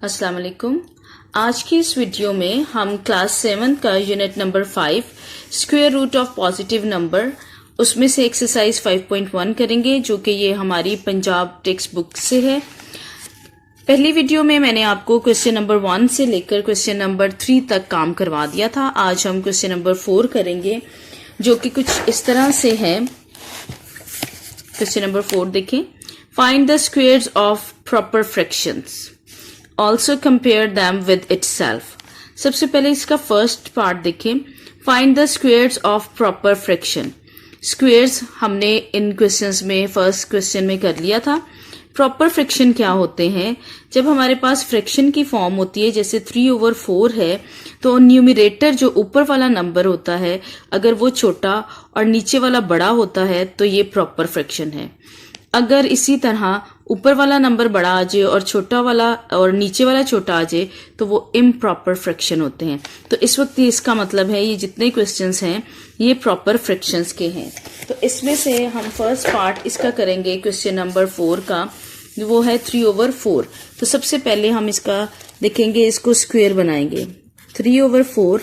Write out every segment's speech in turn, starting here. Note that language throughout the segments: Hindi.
अस्सलाम वालेकुम। आज की इस वीडियो में हम क्लास 7 का unit number 5 square root of positive number उसमें से एक्सरसाइज 5.1 करेंगे, जो कि ये हमारी पंजाब टेक्स्ट बुक से है। पहली वीडियो में मैंने आपको क्वेश्चन नंबर 1 से लेकर क्वेश्चन नंबर 3 तक काम करवा दिया था। आज हम क्वेश्चन नंबर 4 करेंगे, जो कि कुछ इस तरह से है। क्वेश्चन नंबर 4 देखें। Find the squares of proper fractions, also compare them with itself. सबसे पहले इसका फर्स्ट पार्ट देखें। Find the squares of proper fraction. Squares हमने इन क्वेश्चंस में फर्स्ट क्वेश्चन में कर लिया था। प्रॉपर फ्रैक्शन क्या होते हैं? जब हमारे पास फ्रैक्शन की फॉर्म होती है, जैसे 3/4 है, तो न्यूमरेटर जो ऊपर वाला नंबर होता है, अगर वो छोटा और नीचे वाला बड़ा होता है तो ये प्रॉपर फ्रैक्शन है। अगर इसी तरह ऊपर वाला नंबर बड़ा आ जाए और छोटा वाला और नीचे वाला छोटा आ जाए तो वो इम्प्रॉपर फ्रैक्शन होते हैं। तो इस वक्त इसका मतलब है ये जितने क्वेश्चंस हैं ये प्रॉपर फ्रैक्शंस के हैं। तो इसमें से हम फर्स्ट पार्ट इसका करेंगे क्वेश्चन नंबर 4 का, वो है 3/4। तो सबसे पहले हम इसका देखेंगे, इसको स्क्वायर बनाएंगे। 3/4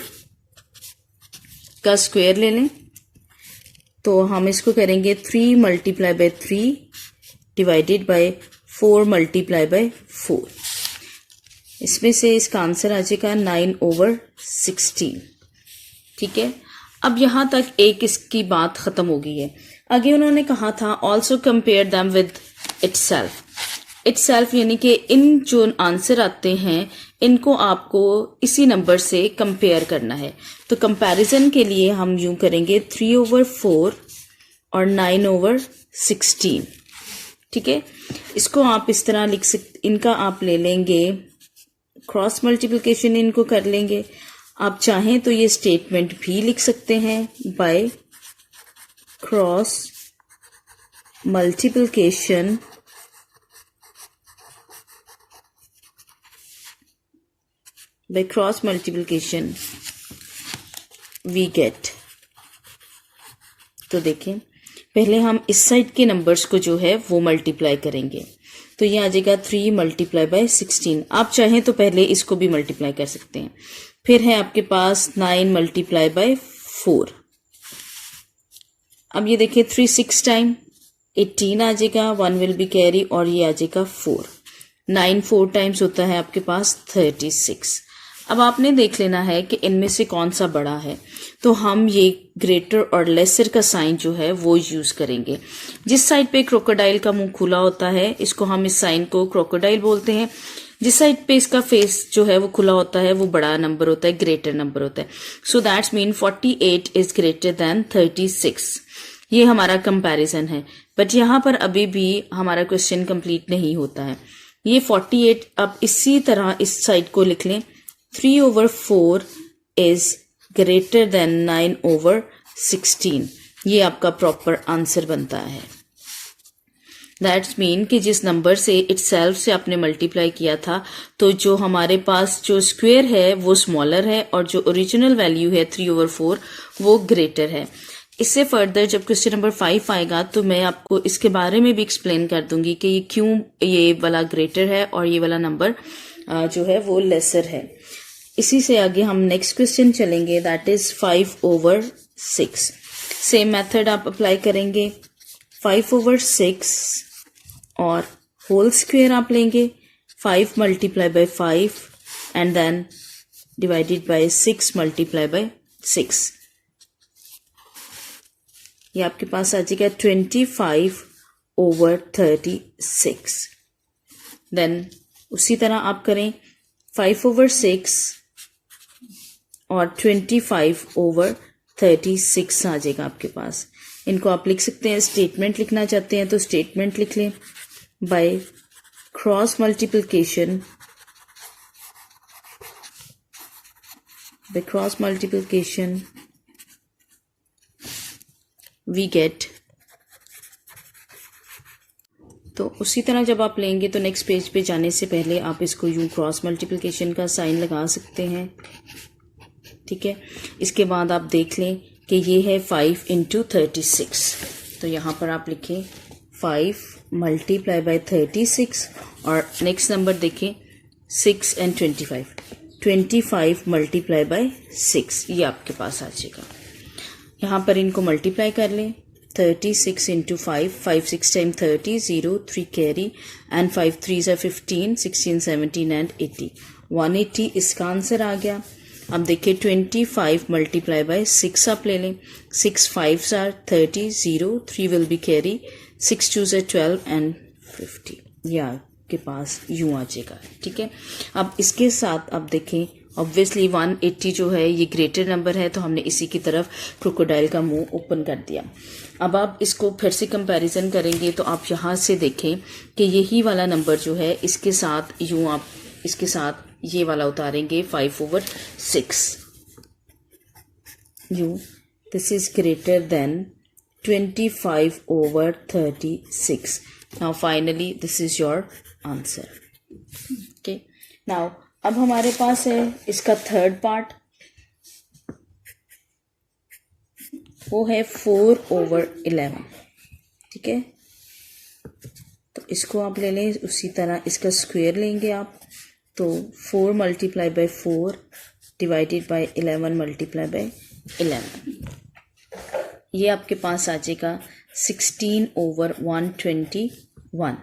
का स्क्वायर ले लें तो हम इसको करेंगे 3 × 3 डिवाइडेड बाय 4 × 4। इसमें से इसका आंसर आ जाएगा 9/16। ठीक है, अब यहां तक एक इसकी बात खत्म हो गई है। आगे उन्होंने कहा था also compare them with itself. Itself यानी कि इन जो आंसर आते हैं इनको आपको इसी नंबर से कंपेयर करना है। तो कंपैरिजन के लिए हम यूं करेंगे 3/4 और 9/16। ठीक है, इसको आप इस तरह लिख सकते, इनका आप ले लेंगे क्रॉस मल्टीप्लिकेशन, इनको कर लेंगे। आप चाहें तो ये स्टेटमेंट भी लिख सकते हैं by cross multiplication we get. तो देखें, पहले हम इस साइड के नंबर्स को जो है वो मल्टीप्लाई करेंगे, तो ये आ जाएगा 3 × 16। आप चाहें तो पहले इसको भी मल्टीप्लाई कर सकते हैं। फिर है आपके पास 9 × 4। अब ये देखिए 3 6 टाइम 18 आ जाएगा, 1 विल बी कैरी और ये आ जाएगा 4। 9 4 टाइम्स होता है आपके पास 36। अब आपने देख लेना है कि इनमें से कौन सा बड़ा है, तो हम ये ग्रेटर और लेसर का साइन जो है वो यूज करेंगे। जिस साइड पे क्रोकोडाइल का मुंह खुला होता है, इसको हम इस साइन को क्रोकोडाइल बोलते हैं। जिस साइड पे इसका फेस जो है वो खुला होता है वो बड़ा नंबर होता है, ग्रेटर नंबर होता है। So that's mean 48 is greater than 36। ये हमारा कंपैरिजन है, बट यहाँ पर अभी भी हमारा क्वेश्चन कंप्लीट नहीं होता है। ये 48 अब इसी तरह इस साइड को लिख लें, 3/4 इज ग्रेटर देन 9/16। ये आपका प्रॉपर आंसर बनता है। दैट्स मीन कि जिस नंबर से इटसेल्फ से आपने मल्टीप्लाई किया था, तो जो हमारे पास जो स्क्वायर है वो स्मॉलर है और जो ओरिजिनल वैल्यू है 3/4 वो ग्रेटर है। इससे फर्दर जब क्वेश्चन नंबर 5 आएगा तो मैं आपको इसके बारे में भी एक्सप्लेन कर दूंगी कि ये क्यों ये वाला ग्रेटर है और ये वाला नंबर जो है वो लेसर है। इसी से आगे हम नेक्स्ट क्वेश्चन चलेंगे, दैट इज 5/6। सेम मेथड आप अप्लाई करेंगे। 5/6 और होल स्क्वायर आप लेंगे, 5 × 5 एंड देन डिवाइडेड बाय 6 × 6। ये आपके पास आ जाएगा 25/36। देन उसी तरह आप करें 5/6 और 25/36 आ जाएगा आपके पास। इनको आप लिख सकते हैं, स्टेटमेंट लिखना चाहते हैं तो स्टेटमेंट लिख लें by cross multiplication we get. तो उसी तरह जब आप लेंगे तो नेक्स्ट पेज पे जाने से पहले आप इसको यूं क्रॉस मल्टीप्लिकेशन का साइन लगा सकते हैं। ठीक है, इसके बाद आप देख लें कि ये है 5 × 36। तो यहाँ पर आप लिखें 5 × 36 और नेक्स्ट नंबर देखें 6 एंड 25, 25 मल्टीप्लाई बाय 6, ये आपके पास आ जाएगा। यहाँ पर इनको मल्टीप्लाई कर लें, 36 into 5, 5 6 time 30, 0 3 carry and 5 3 are 15, 16 17 and 80, 180 इसका आंसर आ गया। अब देखिए 25 मल्टीप्लाई बाय 6 आप ले लें, 6 5 are 30, 0 3 will be carry, 6 2 are 12 and 50, ये आपके पास यूं आ जाएगा। ठीक है, अब इसके साथ आप देखें ऑब्वियसली 180 जो है ये ग्रेटर नंबर है, तो हमने इसी की तरफ क्रोकोडाइल का मुंह ओपन कर दिया। अब आप इसको फिर से कंपैरिजन करेंगे तो आप यहाँ से देखें कि यही वाला नंबर जो है इसके साथ यूं आप इसके साथ ये वाला उतारेंगे 5/6, यूं this is greater than 25/36। Now finally this is your answer. Okay, now अब हमारे पास है इसका थर्ड पार्ट, वो है 4/11। ठीक है, तो इसको आप ले लें, उसी तरह इसका स्क्वायर लेंगे आप, तो 4 multiply bye 4 divided by 11 multiply by 11, ये आपके पास आ जाएगा 16/121।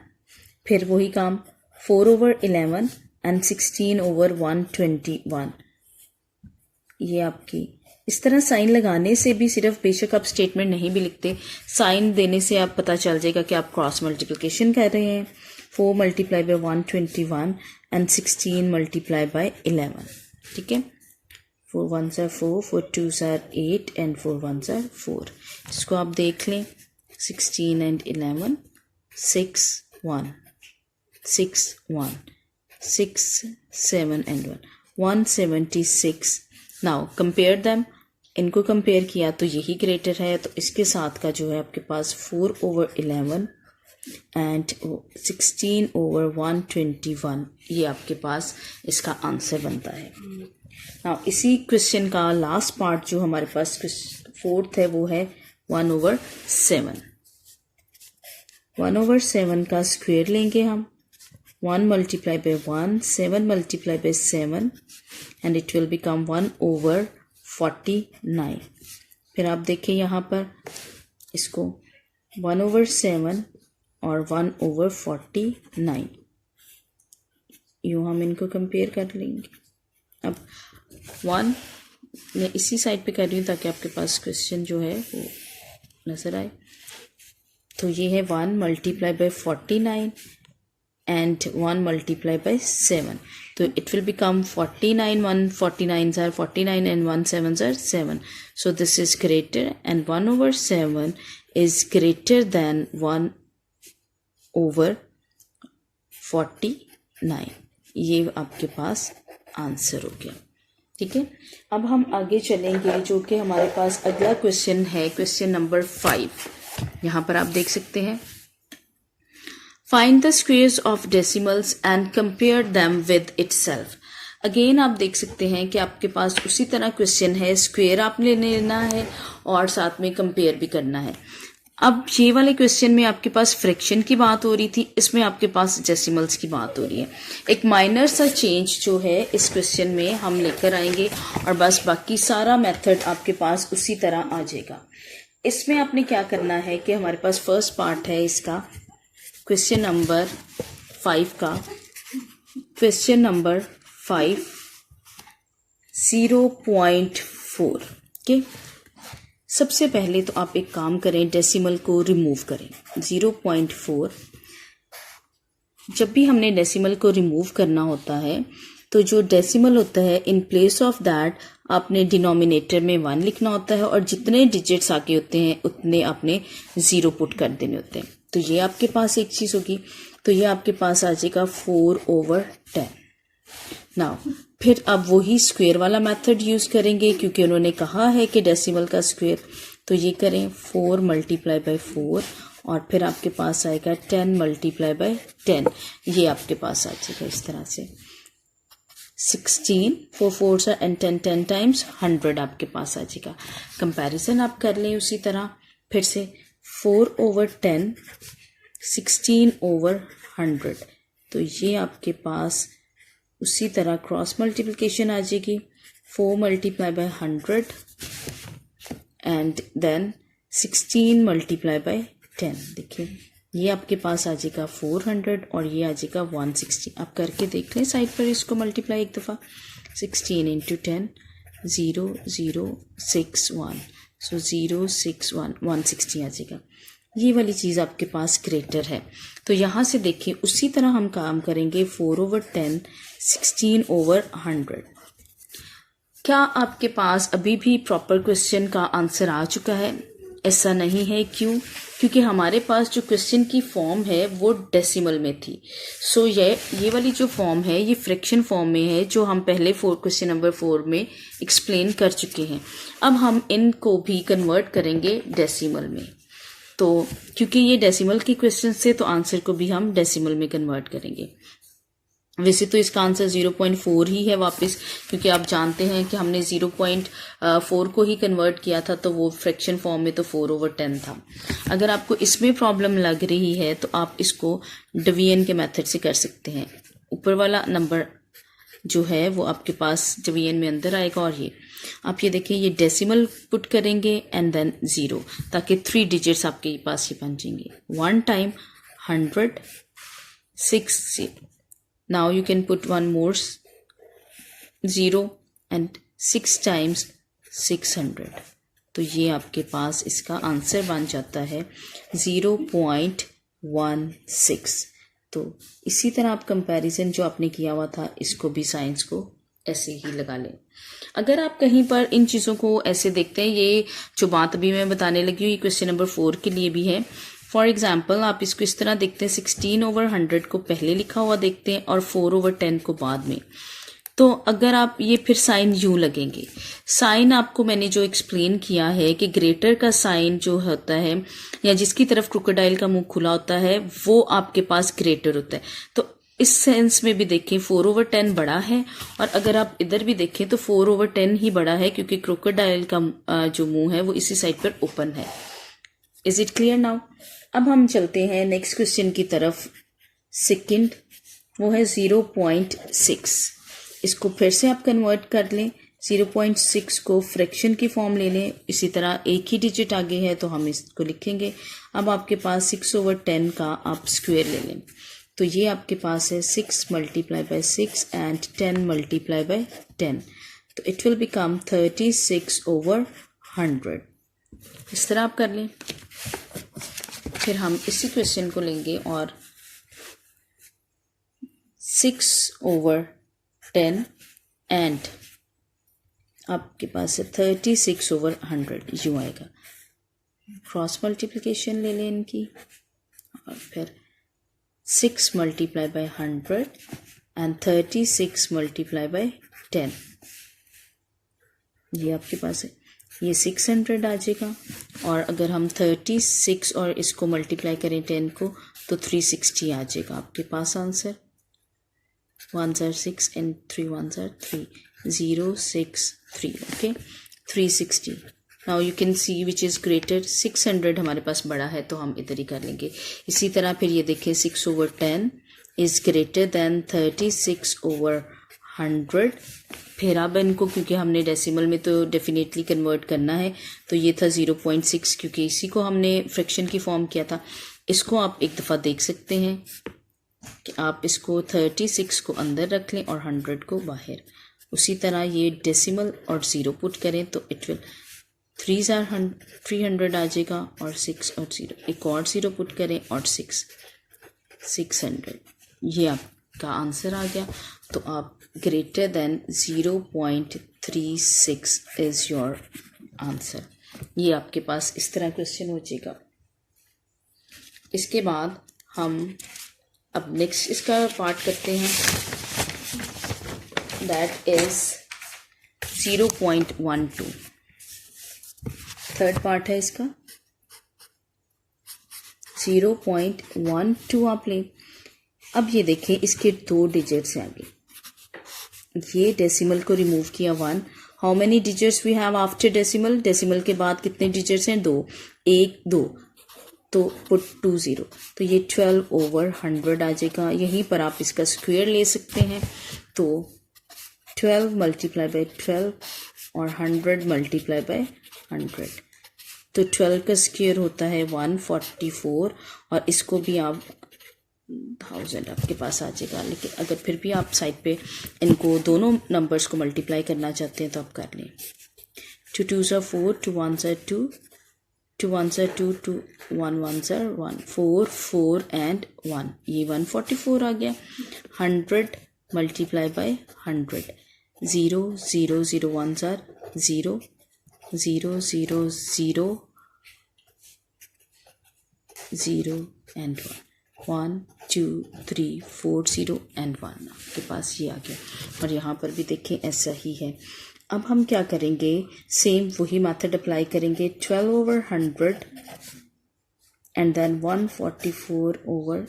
फिर वही काम 4/11 एंड 16/121, ये आपकी इस तरह साइन लगाने से भी, सिर्फ बेशक आप स्टेटमेंट नहीं भी लिखते, साइन देने से आप पता चल जाएगा कि आप क्रॉस मल्टीप्लिकेशन कर रहे हैं। 4 multiply bye 121 and 16 multiply bye 11। ठीक है, 4 1s are 4, 4 2s are 8 and 4 1s are 4। इसको आप देख लें, 16 and 11, 6 1 6 1 6 7 and 1 176। Now compare them, इनको कंपेयर किया तो यही ग्रेटर है, तो इसके साथ का जो है आपके पास 4/11 एंड 16/121, ये आपके पास इसका आंसर बनता है। नाउ इसी क्वेश्चन का लास्ट पार्ट जो हमारे पास फोर्थ है वो है 1/7। 1/7 का स्क्वायर लेंगे हम, 1 multiply by 1, 7 multiply by 7 and it will become 1/49। फिर आप देखिए यहाँ पर इसको 1/7 और 1/49, यूँ हम इनको कंपेयर कर लेंगे। अब 1 मैं इसी साइड पे कर रही हूँ ताकि आपके पास क्वेश्चन जो है वो नज़र आए। तो ये है 1 multiply by 49 and 1 multiplied by 7, so it will become 49, 1 49s are 49 and 1 7s are 7, so this is greater, and 1/7 is greater than 1/49, ये आपके पास आंसर हो गया। ठीक है, अब हम आगे चलेंगे, जो कि हमारे पास अगला क्वेश्चन है, क्वेश्चन नंबर 5। यहाँ पर आप देख सकते हैं, Find the squares of decimals and compare them with itself. Again आप देख सकते हैं कि आपके पास उसी तरह क्वेश्चन है, स्क्वायर आपने लेना है और साथ में कंपेयर भी करना है। अब ये वाले क्वेश्चन में आपके पास फ्रैक्शन की बात हो रही थी, इसमें आपके पास डेसिमल्स की बात हो रही है। एक माइनर सा चेंज जो है इस क्वेश्चन में हम लेकर आएंगे और बस बाकी सारा मेथड आपके पास उसी तरह आ जाएगा। इसमें आपने क्या करना है कि हमारे पास फर्स्ट पार्ट है इसका क्वेश्चन नंबर 5 का, क्वेश्चन नंबर 5 0.4 के। सबसे पहले तो आप एक काम करें, डेसिमल को रिमूव करें। 0.4, जब भी हमने डेसिमल को रिमूव करना होता है तो जो डेसिमल होता है इन प्लेस ऑफ दैट आपने डिनोमिनेटर में 1 लिखना होता है और जितने डिजिट्स आगे होते हैं उतने आपने 0 पुट कर देने होते हैं। तो ये आपके पास एक चीज़ होगी, तो ये आपके पास आ जाएगा 4/10। नाउ फिर अब वही स्क्वायर वाला मेथड यूज़ करेंगे क्योंकि उन्होंने कहा है कि डेसिमल का स्क्वायर, तो ये करें 4 मल्टीप्लाई बाय 4 और फिर आपके पास आएगा 10 मल्टीप्लाई बाय 10, ये आपके पास आ जाएगा इस तरह से 16, 4 4s एंड 10 टाइम्स 100 आपके पास आ जाएगा। कंपैरिजन आप कर लें उसी तरह फिर से 4/10, 16/100, तो ये आपके पास उसी तरह क्रॉस मल्टीप्लिकेशन आ जाएगी 4 multiply by 100 and then 16 multiply by 10। देखिए ये आपके पास आ जाएगा 400 और ये आ जाएगा 160। आप करके देख लें साइड पर इसको मल्टीप्लाई एक दफ़ा। 16 इंटू 10 0 0 6 1 सो 0 6 1 160 आ जाएगा। ये वाली चीज़ आपके पास ग्रेटर है। तो यहाँ से देखिए उसी तरह हम काम करेंगे 4/10 16/100। क्या आपके पास अभी भी प्रॉपर क्वेश्चन का आंसर आ चुका है? ऐसा नहीं है। क्यों? क्योंकि हमारे पास जो क्वेश्चन की फॉर्म है वो डेसिमल में थी। सो ये वाली जो फॉर्म है ये फ्रैक्शन फॉर्म में है जो हम पहले क्वेश्चन नंबर 4 में एक्सप्लेन कर चुके हैं। अब हम इनको भी कन्वर्ट करेंगे डेसिमल में। तो क्योंकि ये डेसिमल के क्वेश्चन से तो आंसर को भी हम डेसिमल में कन्वर्ट करेंगे। वैसे तो इसका आंसर 0.4 ही है वापस, क्योंकि आप जानते हैं कि हमने 0.4 को ही कन्वर्ट किया था तो वो फ्रैक्शन फॉर्म में तो 4/10 था। अगर आपको इसमें प्रॉब्लम लग रही है तो आप इसको डिवीजन के मेथड से कर सकते हैं। ऊपर वाला नंबर जो है वो आपके पास डिवीजन में अंदर आएगा और ये आप ये देखिए ये डेसिमल पुट करेंगे एंड देन 0 ताकि 3 डिजिट्स आपके पास ही बन जाएंगे। 1 time 100 6 now you can put one more 0 and 6 times 600। तो ये आपके पास इसका आंसर बन जाता है 0.16। तो इसी तरह आप कंपैरिजन जो आपने किया हुआ था इसको भी साइंस को ऐसे ही लगा लें। अगर आप कहीं पर इन चीज़ों को ऐसे देखते हैं, ये जो बात अभी मैं बताने लगी हूँ ये क्वेश्चन नंबर 4 के लिए भी है। फॉर एग्जाम्पल आप इसको इस तरह देखते हैं 16/100 को पहले लिखा हुआ देखते हैं और 4/10 को बाद में। तो अगर आप ये फिर साइन यूं लगेंगे। साइन आपको मैंने जो एक्सप्लेन किया है कि ग्रेटर का साइन जो होता है या जिसकी तरफ क्रोकोडाइल का मुंह खुला होता है वो आपके पास ग्रेटर होता है। तो इस सेंस में भी देखें 4/10 बड़ा है और अगर आप इधर भी देखें तो 4/10 ही बड़ा है क्योंकि क्रोकोडाइल का जो मुंह है वो इसी साइड पर ओपन है। Is it clear now? अब हम चलते हैं नेक्स्ट क्वेश्चन की तरफ। सेकंड वो है 0.6। इसको फिर से आप कन्वर्ट कर लें। 0.6 को फ्रैक्शन की फॉर्म ले लें। इसी तरह एक ही डिजिट आगे है तो हम इसको लिखेंगे। अब आपके पास 6/10 का आप स्क्वायर ले लें तो ये आपके पास है 6 multiply by 6 and 10 multiply by 10। तो इट विल बिकम 36/100। इस तरह आप कर लें। फिर हम इसी क्वेश्चन को लेंगे और 6/10 एंड आपके पास है 36/100 यूँ आएगा। क्रॉस मल्टीप्लिकेशन ले लें इनकी और फिर 6 multiply by 100 and 36 multiply by 10। ये आपके पास है ये 600 आ जाएगा और अगर हम 36 और इसको मल्टीप्लाई करें 10 को तो 360 आ जाएगा आपके पास answer. 1s are 6 and 3 1s are 3 0 6 3 okay 360। Now you can see which is greater. 600 हमारे पास बड़ा है तो हम इधर ही कर लेंगे। इसी तरह फिर ये देखें 6/10 इज़ ग्रेटर दैन 36/100। फिर अब इनको क्योंकि हमने डेसिमल में तो डेफिनेटली कन्वर्ट करना है तो ये था 0.6 क्योंकि इसी को हमने फ्रैक्शन की फॉर्म किया था। इसको आप एक दफ़ा देख सकते हैं कि आप इसको 36 को अंदर रख लें और 100 को बाहर। उसी तरह ये डेसिमल और 0 पुट करें तो इट विल 3s are 300 आ जाएगा और 6 और 0 एक और 0 पुट करें और 600। ये आपका आंसर आ गया। तो आप greater than 0.36 is your answer. ये आपके पास इस तरह क्वेश्चन हो जाएगा। इसके बाद हम अब नेक्स्ट इसका पार्ट करते हैं दैट इज़ 0.12। थर्ड पार्ट है इसका 0.12 आप लें। अब ये देखें इसके 2 डिजिट्स हैं आगे। ये डेसिमल को रिमूव किया 1। How many digits we have after decimal? Decimal के बाद कितने डिजिट्स हैं? 2 1 2 तो पुट 2 0 तो ये 12/100 आ जाएगा। यहीं पर आप इसका स्क्वायर ले सकते हैं तो 12 मल्टीप्लाई बाय 12 और 100 मल्टीप्लाई बाय 100, तो 12 का स्क्वायर होता है 144, और इसको भी आप 1000 आपके पास आ जाएगा। लेकिन अगर फिर भी आप साइड पे इनको दोनों नंबर्स को मल्टीप्लाई करना चाहते हैं तो आप कर लें। 2 2s are 4, 2 1s are 2, 2 1s are 2, 2 1 1s are 1, 4 4 and 1, ये 144 आ गया। 100 multiply by 100, 0 0 0 1s are 0, 0 0 0 0 and 1, 1 2 3 4 0 and 1, आपके पास ये आ गया। और यहाँ पर भी देखें ऐसा ही है। अब हम क्या करेंगे, सेम वही मेथड अप्लाई करेंगे। 12 over 100 and then 144 over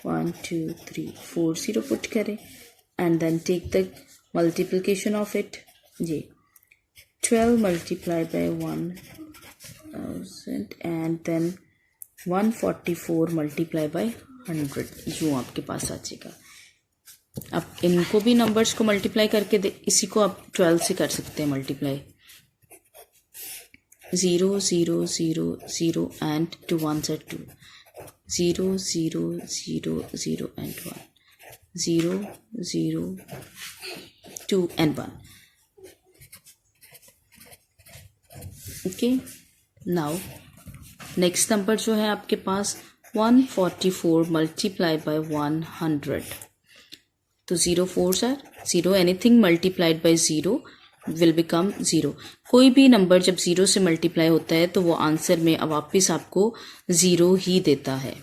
1 2 3 4 0 put करें and then take the multiplication of it. ये 12 multiply by 1000 and then 144 multiply by 100, यूँ आपके पास आ जाएगा। अब इनको भी नंबर्स को मल्टीप्लाई करके इसी को आप 12 से कर सकते हैं multiply. 0 0 0 0 and 2 1s are 2, 0 0 0 0 and 1, 0 0 2 and 1। Okay, now next number जो है आपके पास 144 मल्टीप्लाई बाय 100, तो 0 4s are 0, anything multiplied by 0 will become 0। कोई भी नंबर जब 0 से मल्टीप्लाई होता है तो वो आंसर में अब वापिस आपको 0 ही देता है।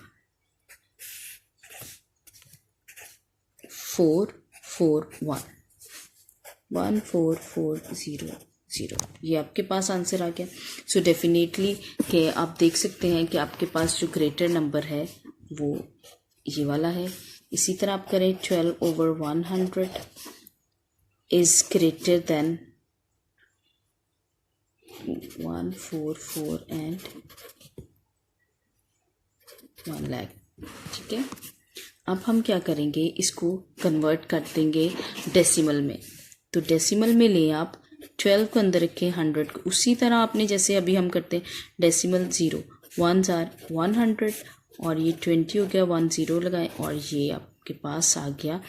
4 4 1 1 4 4 0 0, ये आपके पास आंसर आ गया। सो डेफिनेटली कि आप देख सकते हैं कि आपके पास जो ग्रेटर नंबर है वो ये वाला है। इसी तरह आप करें 12 over 100 is greater than 144 and 1 lakh, ठीक है। अब हम क्या करेंगे, इसको कन्वर्ट कर देंगे डेसिमल में। तो डेसिमल में ले आप 12 को अंदर रखें, 100 को उसी तरह आपने जैसे अभी हम करते हैं डेसिमल 0 1s are 100 और ये 20 हो गया, 1 0 लगाएं और ये आपके पास आ गया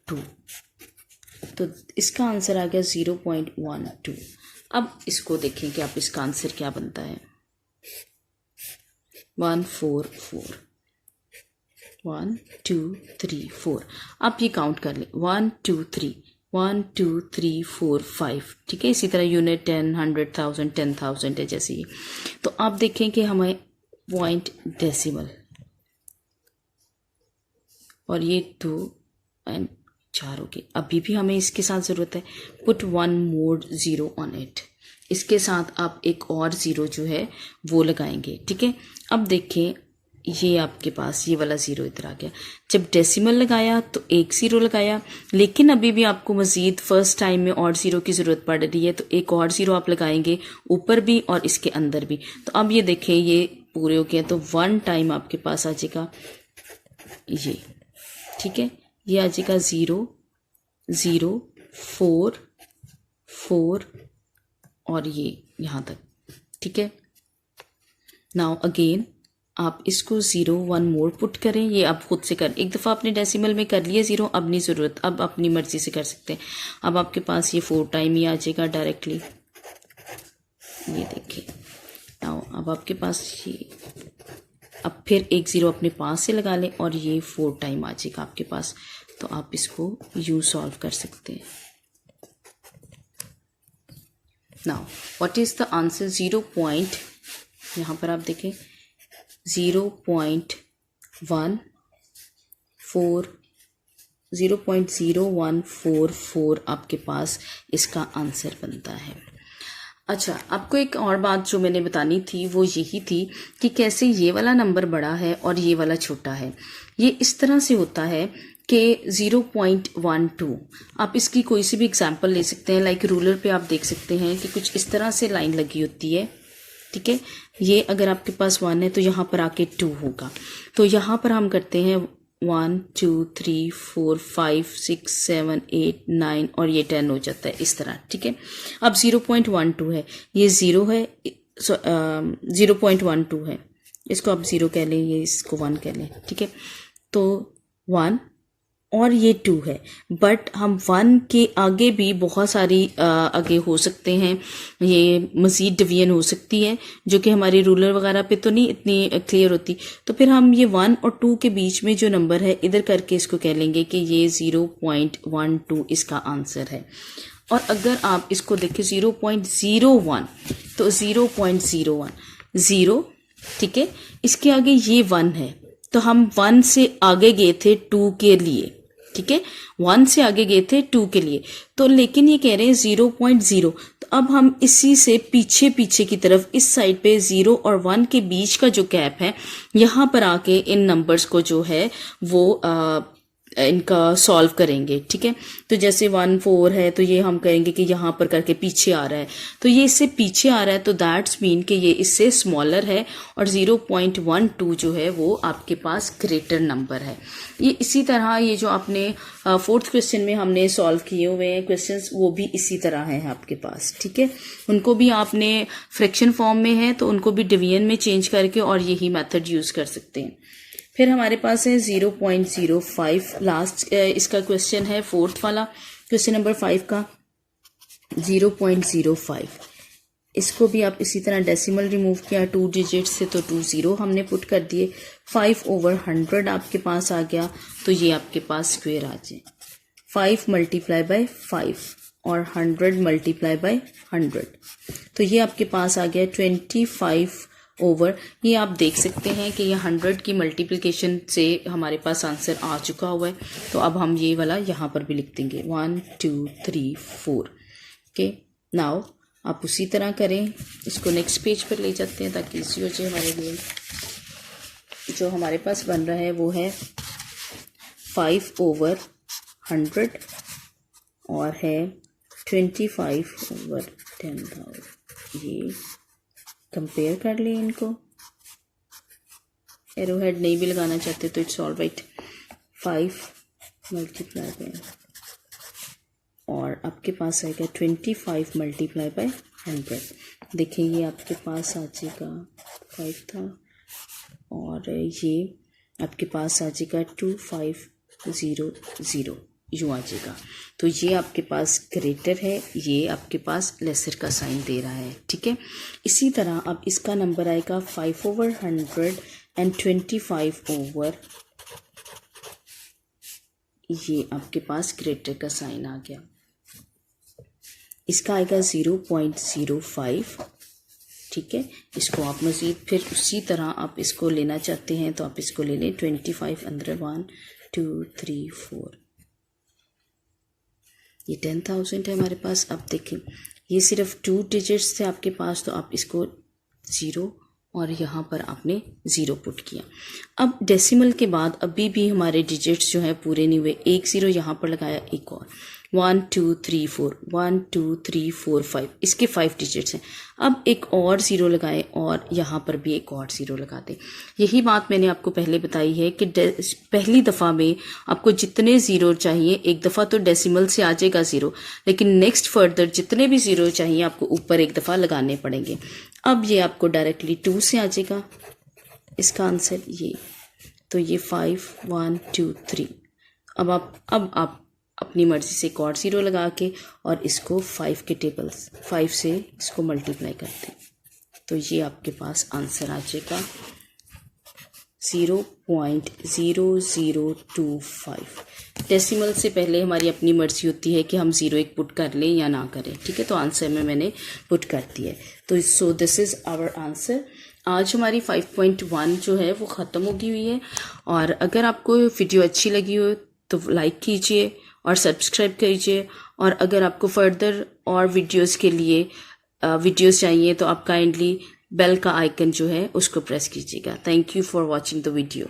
2, तो इसका आंसर आ गया 0.12। अब इसको देखें कि आप इसका आंसर क्या बनता है। 144 1 2 3 4, आप ये काउंट कर लें 1 2 3 1 2 3 4 5, ठीक है। इसी तरह यूनिट 10 100,000 10,000 है जैसे ये। तो आप देखें कि हमें पॉइंट डेसिमल और ये 2 एंड 4 हो गए। अभी भी हमें इसके साथ ज़रूरत है पुट 1 more 0 ऑन इट, इसके साथ आप एक और 0 जो है वो लगाएंगे, ठीक है। अब देखें ये आपके पास ये वाला 0 इधर आ गया। जब डेसिमल लगाया तो एक 0 लगाया, लेकिन अभी भी आपको मज़ीद फर्स्ट टाइम में और 0 की ज़रूरत पड़ रही है, तो एक और 0 आप लगाएंगे ऊपर भी और इसके अंदर भी। तो अब ये देखें ये पूरे हो गए, तो 1 टाइम आपके पास आ जाएगा ये, ठीक है। ये आ जाएगा 0 0 4 4 और ये यहाँ तक, ठीक है। नाउ अगेन आप इसको 0 1 मोर पुट करें, ये आप खुद से कर, एक दफ़ा आपने डेसिमल में कर लिया 0, अब नहीं ज़रूरत, अब अपनी मर्ज़ी से कर सकते हैं। अब आपके पास ये 4 टाइम ही आ जाएगा डायरेक्टली, ये देखिए। नाउ अब आपके पास ये, अब फिर एक 0 अपने पास से लगा लें और ये 4 टाइम आ जाएगा आपके पास, तो आप इसको यूँ सॉल्व कर सकते हैं। Now what is the answer, 0 point, यहाँ पर आप देखें 0.0144 आपके पास इसका आंसर बनता है। अच्छा, आपको एक और बात जो मैंने बतानी थी वो यही थी कि कैसे ये वाला नंबर बड़ा है और ये वाला छोटा है। ये इस तरह से होता है कि 0.12, आप इसकी कोई सी भी एग्जांपल ले सकते हैं। लाइक रूलर पे आप देख सकते हैं कि कुछ इस तरह से लाइन लगी होती है, ठीक है। ये अगर आपके पास 1 है तो यहाँ पर आके 2 होगा, तो यहाँ पर हम करते हैं 1 2 3 4 5 6 7 8 9 और ये 10 हो जाता है इस तरह, ठीक है। अब 0.12 है, ये 0 है, 0.12 है, इसको आप 0 कह लें, ये इसको 1 कह लें, ठीक है। तो 1 और ये 2 है, बट हम 1 के आगे भी बहुत सारी आगे हो सकते हैं, ये मज़ीद डिवीजन हो सकती है जो कि हमारी रूलर वगैरह पे तो नहीं इतनी क्लियर होती। तो फिर हम ये 1 और 2 के बीच में जो नंबर है इधर करके इसको कह लेंगे कि ये 0.12 इसका आंसर है। और अगर आप इसको देखें 0.01 तो 0.01 0, ठीक है, इसके आगे ये 1 है, तो हम 1 से आगे गए थे 2 के लिए, ठीक है, 1 से आगे गए थे 2 के लिए, तो लेकिन ये कह रहे हैं 0.0, तो अब हम इसी से पीछे पीछे की तरफ इस साइड पे 0 और 1 के बीच का जो गैप है यहाँ पर आके इन नंबर्स को जो है वो इनका सॉल्व करेंगे, ठीक है। तो जैसे 1 4 है तो ये हम करेंगे कि यहाँ पर करके पीछे आ रहा है, तो ये इससे पीछे आ रहा है, तो दैट्स मीन कि ये इससे स्मॉलर है और 0.12 जो है वो आपके पास ग्रेटर नंबर है। ये इसी तरह ये जो आपने 4th क्वेश्चन में हमने सॉल्व किए हुए हैं क्वेश्चंस वो भी इसी तरह हैं आपके पास, ठीक है। उनको भी आपने फ्रैक्शन फॉर्म में है तो उनको भी डिवीजन में चेंज करके और यही मेथड यूज कर सकते हैं। फिर हमारे पास है 0.05 लास्ट इसका क्वेश्चन है 4th वाला, क्वेश्चन नंबर 5 का 0.05। इसको भी आप इसी तरह डेसिमल रिमूव किया 2 डिजिट से, तो 2 0 हमने पुट कर दिए, 5/100 आपके पास आ गया, तो ये आपके पास स्क्वेयर आ जाए। 5 मल्टीप्लाई बाय 5 और 100 मल्टीप्लाई बाय 100, तो ये आपके पास आ गया 25 ओवर, ये आप देख सकते हैं कि ये 100 की मल्टीप्लिकेशन से हमारे पास आंसर आ चुका हुआ है। तो अब हम ये वाला यहाँ पर भी लिख देंगे 1 2 3 4। ओके, नाउ आप उसी तरह करें, इसको नेक्स्ट पेज पर ले जाते हैं ताकि इसी हो जाए हमारे लिए। जो हमारे पास बन रहा है वो है 5/100 और है 25/10,000। ये कंपेयर कर लें इनको, एरो हेड नहीं भी लगाना चाहते तो it's all right. 5 multiply by और आपके पास आएगा 25 मल्टीप्लाई बाय 100। देखिए ये आपके पास आ जाएगा 5 था और ये आपके पास आ जाएगा 2500 यूँ आ जाएगा। तो ये आपके पास ग्रेटर है, ये आपके पास लेसर का साइन दे रहा है, ठीक है। इसी तरह अब इसका नंबर आएगा 5/100 एंड 25 ये आपके पास ग्रेटर का साइन आ गया। इसका आएगा 0.05, ठीक है। इसको आप मज़ीद फिर उसी तरह आप इसको लेना चाहते हैं तो आप इसको ले लें 25 अंदर 1 2 3 4, ये 10,000 है हमारे पास। अब देखें ये सिर्फ 2 डिजिट्स थे आपके पास, तो आप इसको 0 और यहाँ पर आपने 0 पुट किया। अब डेसिमल के बाद अभी भी हमारे डिजिट्स जो हैं पूरे नहीं हुए, एक 0 यहाँ पर लगाया, एक और 1 2 3 4 1 2 3 4 5, इसके 5 डिजिट्स हैं। अब एक और 0 लगाएं और यहाँ पर भी एक और 0 लगा दें। यही बात मैंने आपको पहले बताई है कि पहली दफ़ा में आपको जितने 0 चाहिए, एक दफ़ा तो डेसिमल से आ जाएगा 0, लेकिन नेक्स्ट फर्दर जितने भी 0 चाहिए आपको ऊपर एक दफ़ा लगाने पड़ेंगे। अब ये आपको डायरेक्टली 2 से आ जाएगा इसका आंसर ये, तो ये 5 1 2 3। अब आप अपनी मर्ज़ी से एक और 0 लगा के और इसको 5 के टेबल्स 5 से इसको मल्टीप्लाई करते हैं, तो ये आपके पास आंसर आ जाएगा 0.0025। डेसिमल से पहले हमारी अपनी मर्ज़ी होती है कि हम 0 एक पुट कर लें या ना करें, ठीक है। तो आंसर में मैंने पुट कर दिया है, तो so this is our answer. आज हमारी 5.1 जो है वो ख़त्म होगी हुई है। और अगर आपको वीडियो अच्छी लगी हो तो लाइक कीजिए और सब्सक्राइब कीजिए, और अगर आपको फर्दर और वीडियोस के लिए वीडियोस चाहिए तो आप काइंडली बेल का आइकन जो है उसको प्रेस कीजिएगा। Thank you for watching the video.